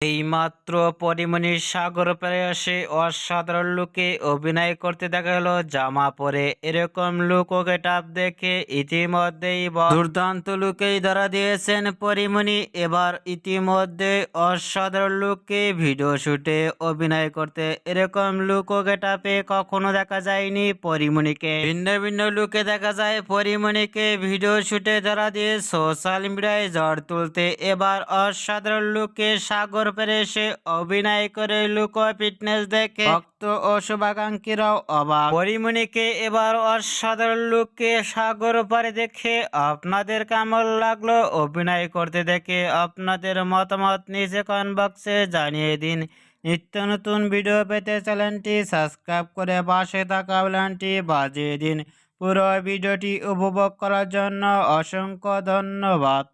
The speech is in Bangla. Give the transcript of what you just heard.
এইমাত্র পরীমনির সাগর পাড়ে এসে অসাধারণ লুকে অভিনয় করতে দেখা গেল জামা পরে। এরকম লুক ও গেটআপ দেখে ইতিমধ্যেই দুর্দান্ত লুকেই ধরা দিয়েছেন পরীমনি। এবার ইতিমধ্যে অসাধারণ লুকে ভিডিও শুটে অভিনয় করতে। এরকম লুক ও গেটআপে কখনো দেখা যায়নি পরীমনিকে। ভিন্ন ভিন্ন লুকে দেখা যায় পরীমনিকে ভিডিও শুটে ধরা দিয়ে সোশ্যাল মিডিয়ায় ঝড় তুলতে। এবার অসাধারণ লুকে সাগর পেরে এসে অভিনয় করে লুক ও ফিটনেস দেখে ভক্ত ও শুভাকাঙ্ক্ষীরাও অবাক। পরীমনিকে এবার অসাধারণ লুকে সাগর পারে দেখে আপনাদের কেমন লাগলো অভিনয় করতে দেখে? আপনাদের মতামত নিচে কমেন্ট বক্সে জানিয়ে দিন। নিত্য নতুন ভিডিও পেতে চ্যানেলটি সাবস্ক্রাইব করে পাশে থাকা বেলটি বাজিয়ে দিন। পুরো ভিডিওটি উপভোগ করার জন্য অসংখ্য ধন্যবাদ।